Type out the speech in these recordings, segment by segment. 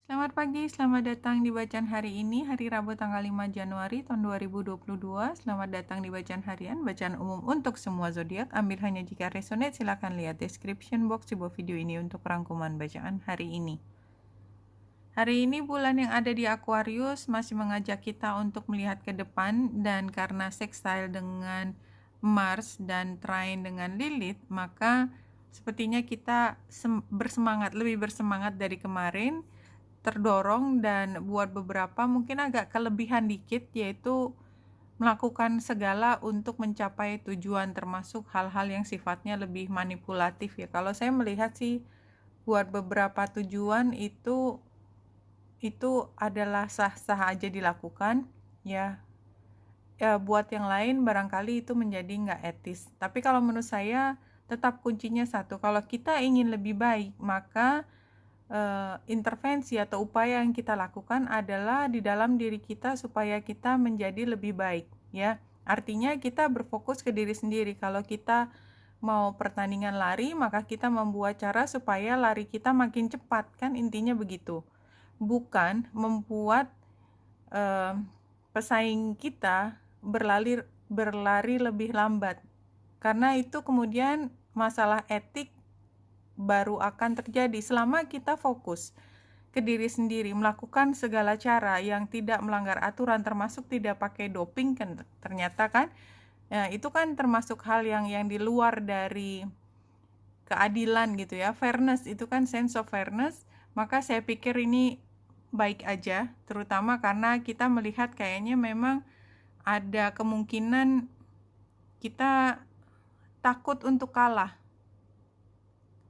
Selamat pagi, selamat datang di bacaan hari ini, hari Rabu tanggal 5 Januari tahun 2022. Selamat datang di bacaan harian, bacaan umum untuk semua zodiak. Ambil hanya jika resonate, silakan lihat description box di bawah video ini untuk rangkuman bacaan hari ini. Hari ini bulan yang ada di Aquarius masih mengajak kita untuk melihat ke depan, dan karena sextile dengan Mars dan trine dengan Lilith, maka sepertinya kita lebih bersemangat dari kemarin, terdorong, dan buat beberapa mungkin agak kelebihan dikit, yaitu melakukan segala untuk mencapai tujuan, termasuk hal-hal yang sifatnya lebih manipulatif ya. Kalau saya melihat sih, buat beberapa tujuan itu adalah sah-sah aja dilakukan ya. Buat yang lain barangkali itu menjadi nggak etis. Tapi kalau menurut saya tetap kuncinya satu, kalau kita ingin lebih baik, maka intervensi atau upaya yang kita lakukan adalah di dalam diri kita supaya kita menjadi lebih baik ya. Artinya kita berfokus ke diri sendiri. Kalau kita mau pertandingan lari, maka kita membuat cara supaya lari kita makin cepat, kan intinya begitu. Bukan membuat pesaing kita berlari lebih lambat, karena itu kemudian masalah etik baru akan terjadi. Selama kita fokus ke diri sendiri, melakukan segala cara yang tidak melanggar aturan, termasuk tidak pakai doping, kan ternyata kan itu kan termasuk hal yang di luar dari keadilan gitu ya. Fairness itu kan sense of fairness. Maka saya pikir ini baik aja, terutama karena kita melihat kayaknya memang ada kemungkinan kita takut untuk kalah.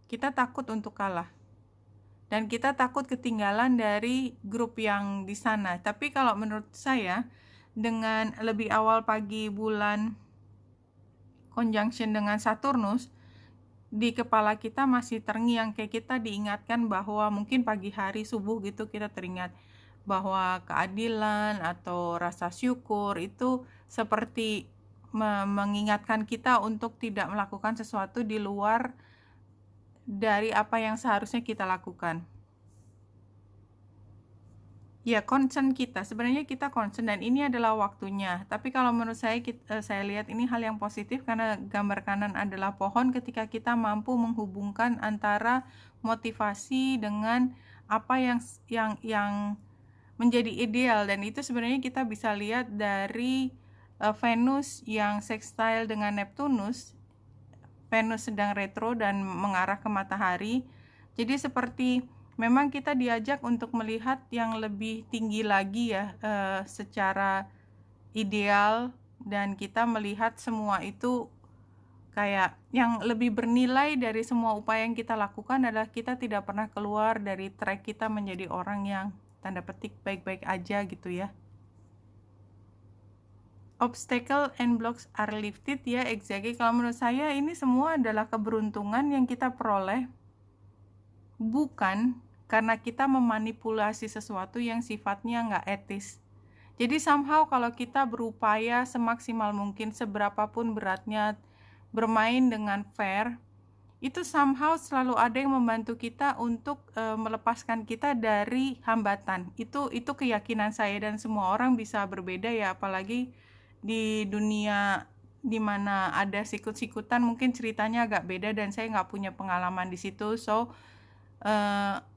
Kita takut untuk kalah. Dan kita takut ketinggalan dari grup yang di sana. Tapi kalau menurut saya, dengan lebih awal pagi bulan conjunction dengan Saturnus, di kepala kita masih terngiang, kayak kita diingatkan bahwa mungkin pagi hari subuh gitu kita teringat bahwa keadilan atau rasa syukur itu seperti mengingatkan kita untuk tidak melakukan sesuatu di luar dari apa yang seharusnya kita lakukan. Ya, concern kita, sebenarnya kita concern dan ini adalah waktunya. Tapi kalau menurut saya lihat ini hal yang positif, karena gambar kanan adalah pohon. Ketika kita mampu menghubungkan antara motivasi dengan apa yang menjadi ideal, dan itu sebenarnya kita bisa lihat dari Venus yang sextile dengan Neptunus. Venus sedang retro dan mengarah ke matahari. Jadi seperti memang kita diajak untuk melihat yang lebih tinggi lagi ya, secara ideal, dan kita melihat semua itu kayak yang lebih bernilai dari semua upaya yang kita lakukan adalah kita tidak pernah keluar dari track kita menjadi orang yang tanda petik baik-baik aja gitu ya. Obstacle and blocks are lifted ya, exactly. Kalau menurut saya ini semua adalah keberuntungan yang kita peroleh, bukan karena kita memanipulasi sesuatu yang sifatnya nggak etis. Jadi somehow kalau kita berupaya semaksimal mungkin, seberapapun beratnya, bermain dengan fair, itu somehow selalu ada yang membantu kita untuk melepaskan kita dari hambatan. Itu keyakinan saya, dan semua orang bisa berbeda ya, apalagi di dunia dimana ada sikut-sikutan, mungkin ceritanya agak beda dan saya nggak punya pengalaman di situ. So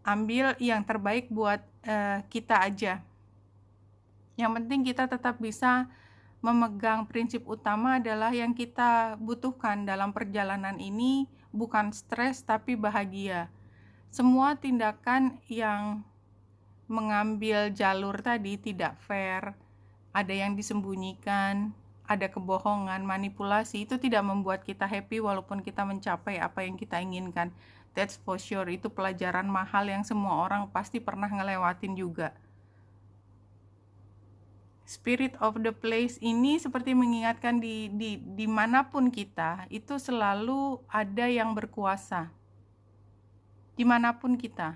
ambil yang terbaik buat kita aja. Yang penting kita tetap bisa memegang prinsip utama adalah yang kita butuhkan dalam perjalanan ini bukan stres tapi bahagia. Semua tindakan yang mengambil jalur tadi tidak fair, ada yang disembunyikan, ada kebohongan, manipulasi, itu tidak membuat kita happy walaupun kita mencapai apa yang kita inginkan. That's for sure, itu pelajaran mahal yang semua orang pasti pernah ngelewatin juga. Spirit of the place ini seperti mengingatkan di manapun kita, itu selalu ada yang berkuasa. Dimanapun kita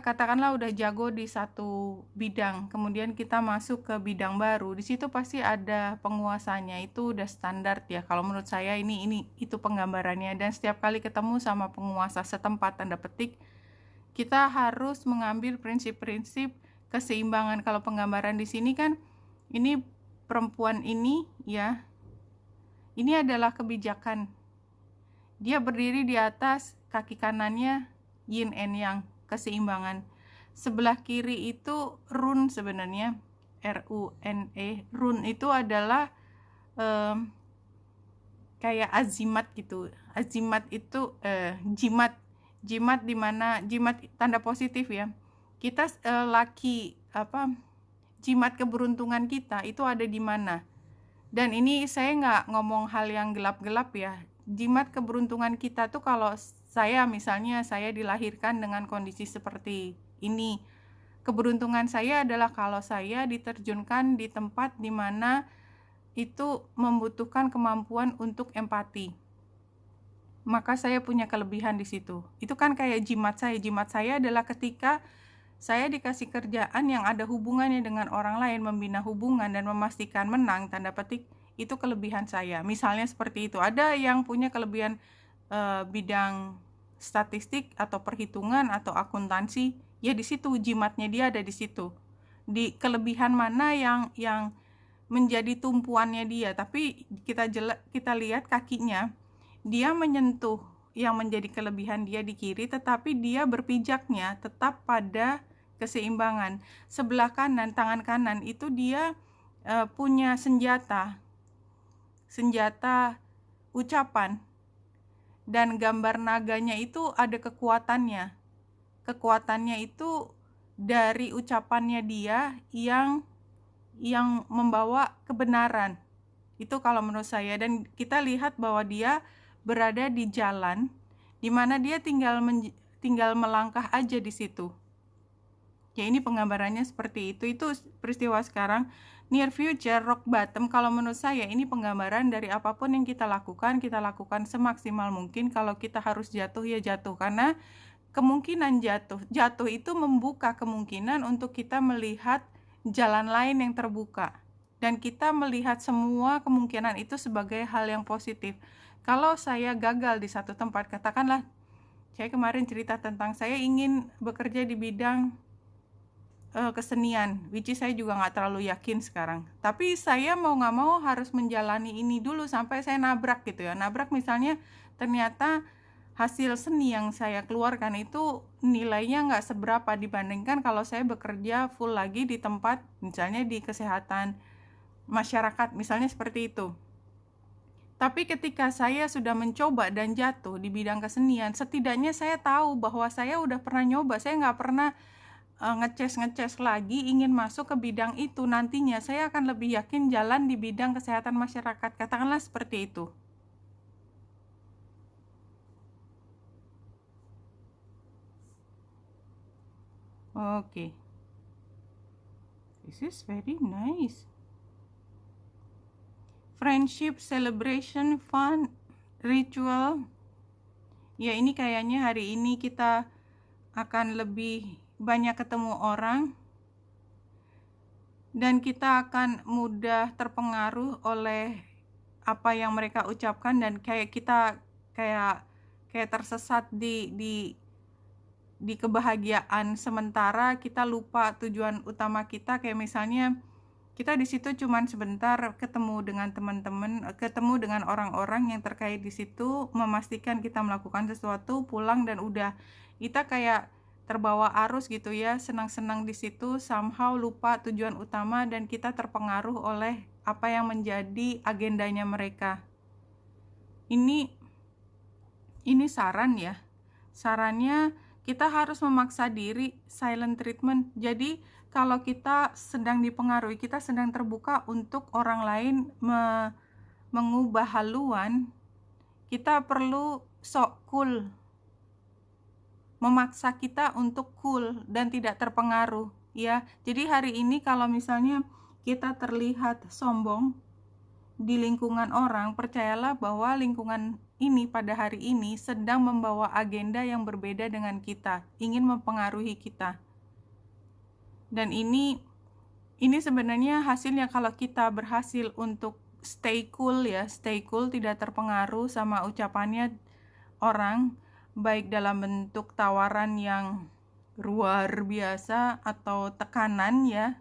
katakanlah udah jago di satu bidang, kemudian kita masuk ke bidang baru, di situ pasti ada penguasanya. Itu udah standar ya. Kalau menurut saya itu penggambarannya. Dan setiap kali ketemu sama penguasa setempat tanda petik, kita harus mengambil prinsip-prinsip keseimbangan. Kalau penggambaran di sini kan, ini perempuan ini ya, ini adalah kebijakan. Dia berdiri di atas, kaki kanannya yin and yang, keseimbangan. Sebelah kiri itu run sebenarnya, R-U-N-E. Run itu adalah kayak azimat gitu. Azimat itu jimat. Jimat dimana, jimat tanda positif ya. Kita jimat keberuntungan kita itu ada di mana. Dan ini saya nggak ngomong hal yang gelap-gelap ya. Jimat keberuntungan kita tuh kalau misalnya saya dilahirkan dengan kondisi seperti ini. Keberuntungan saya adalah kalau saya diterjunkan di tempat di mana itu membutuhkan kemampuan untuk empati. Maka saya punya kelebihan di situ. Itu kan kayak jimat saya. Jimat saya adalah ketika saya dikasih kerjaan yang ada hubungannya dengan orang lain, membina hubungan dan memastikan menang, tanda petik, itu kelebihan saya. Misalnya seperti itu. Ada yang punya kelebihan bidang statistik atau perhitungan atau akuntansi, ya di situ jimatnya dia ada di situ. Di kelebihan mana yang menjadi tumpuannya dia, tapi kita lihat kakinya, dia menyentuh yang menjadi kelebihan dia di kiri, tetapi dia berpijaknya tetap pada keseimbangan. Sebelah kanan, tangan kanan itu dia punya senjata ucapan, dan gambar naganya itu ada kekuatannya. Kekuatannya itu dari ucapannya dia yang membawa kebenaran. Itu kalau menurut saya. Dan kita lihat bahwa dia berada di jalan di mana dia tinggal melangkah aja di situ. Ya, ini penggambarannya seperti itu. Itu peristiwa sekarang. Near future, rock bottom, kalau menurut saya ini penggambaran dari apapun yang kita lakukan semaksimal mungkin. Kalau kita harus jatuh, ya jatuh, karena kemungkinan jatuh itu membuka kemungkinan untuk kita melihat jalan lain yang terbuka, dan kita melihat semua kemungkinan itu sebagai hal yang positif. Kalau saya gagal di satu tempat, katakanlah saya kemarin cerita tentang saya ingin bekerja di bidang kesenian, which is saya juga nggak terlalu yakin sekarang, tapi saya mau nggak mau harus menjalani ini dulu sampai saya nabrak gitu ya. Nabrak misalnya ternyata hasil seni yang saya keluarkan itu nilainya nggak seberapa dibandingkan kalau saya bekerja full lagi di tempat, misalnya di kesehatan masyarakat, misalnya seperti itu. Tapi ketika saya sudah mencoba dan jatuh di bidang kesenian, setidaknya saya tahu bahwa saya udah pernah nyoba. Saya nggak pernah ngeces lagi ingin masuk ke bidang itu. Nantinya saya akan lebih yakin jalan di bidang kesehatan masyarakat, katakanlah seperti itu. Okay, this is very nice. Friendship, celebration, fun, ritual. Ya, ini kayaknya hari ini kita akan lebih banyak ketemu orang, dan kita akan mudah terpengaruh oleh apa yang mereka ucapkan, dan kayak kita kayak tersesat di kebahagiaan sementara. Kita lupa tujuan utama kita. Kayak misalnya kita di situ cuman sebentar, ketemu dengan teman-teman, ketemu dengan orang-orang yang terkait di situ, memastikan kita melakukan sesuatu, pulang, dan udah. Kita kayak terbawa arus gitu ya, senang-senang di situ, somehow lupa tujuan utama, dan kita terpengaruh oleh apa yang menjadi agendanya mereka. Ini saran ya. Sarannya kita harus memaksa diri silent treatment. Jadi kalau kita sedang dipengaruhi, kita sedang terbuka untuk orang lain mengubah haluan, kita perlu sok cool, memaksa kita untuk cool dan tidak terpengaruh ya. Jadi hari ini kalau misalnya kita terlihat sombong di lingkungan orang, percayalah bahwa lingkungan ini pada hari ini sedang membawa agenda yang berbeda dengan kita, ingin mempengaruhi kita. Dan ini sebenarnya hasilnya kalau kita berhasil untuk stay cool ya, tidak terpengaruh sama ucapannya orang, baik dalam bentuk tawaran yang luar biasa atau tekanan ya,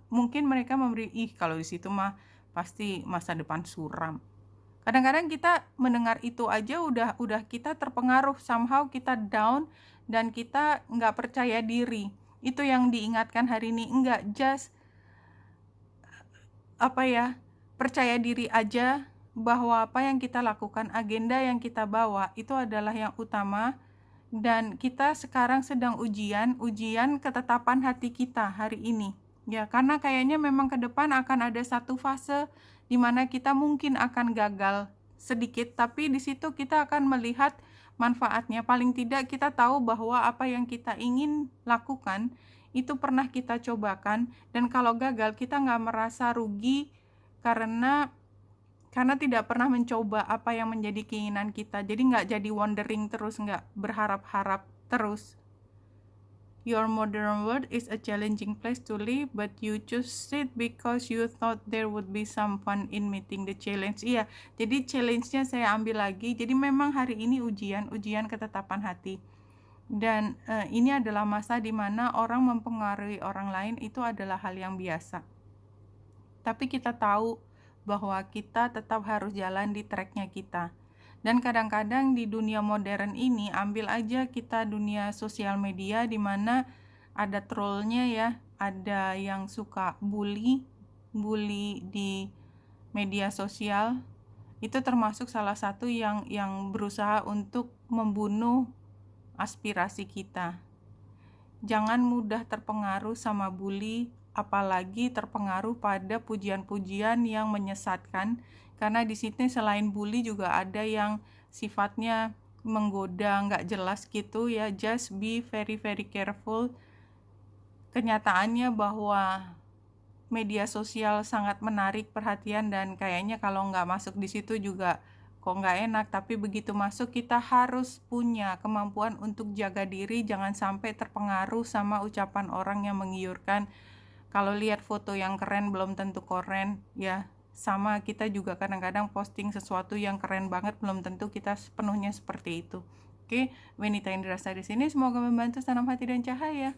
mungkin mereka memberi, ih kalau di situ mah pasti masa depan suram. Kadang-kadang kita mendengar itu aja udah kita terpengaruh, somehow kita down dan kita nggak percaya diri. Itu yang diingatkan hari ini, enggak just percaya diri aja bahwa apa yang kita lakukan, agenda yang kita bawa itu adalah yang utama. Dan kita sekarang sedang ujian ketetapan hati kita hari ini. Ya, karena kayaknya memang ke depan akan ada satu fase di mana kita mungkin akan gagal sedikit, tapi di situ kita akan melihat manfaatnya. Paling tidak kita tahu bahwa apa yang kita ingin lakukan itu pernah kita cobakan, dan kalau gagal kita nggak merasa rugi karena tidak pernah mencoba apa yang menjadi keinginan kita. Jadi nggak jadi wondering terus, nggak berharap-harap terus. Your modern world is a challenging place to live, but you choose it because you thought there would be some fun in meeting the challenge. Iya, jadi challenge-nya saya ambil lagi. Jadi memang hari ini ujian ketetapan hati. Dan ini adalah masa di mana orang mempengaruhi orang lain itu adalah hal yang biasa. Tapi kita tahu bahwa kita tetap harus jalan di tracknya kita. Dan kadang-kadang di dunia modern ini, ambil aja kita dunia sosial media di mana ada trollnya ya, ada yang suka bully di media sosial. Itu termasuk salah satu yang berusaha untuk membunuh aspirasi kita. Jangan mudah terpengaruh sama bully, apalagi terpengaruh pada pujian-pujian yang menyesatkan, karena di sini selain bully juga ada yang sifatnya menggoda, nggak jelas gitu ya. Just be very very careful. Kenyataannya bahwa media sosial sangat menarik perhatian, dan kayaknya kalau nggak masuk di situ juga kok nggak enak, tapi begitu masuk kita harus punya kemampuan untuk jaga diri, jangan sampai terpengaruh sama ucapan orang yang menggiurkan. Kalau lihat foto yang keren belum tentu keren ya, sama kita juga kadang-kadang posting sesuatu yang keren banget belum tentu kita sepenuhnya seperti itu. Oke, Wenita Indrasta di sini, semoga membantu tanam hati dan cahaya.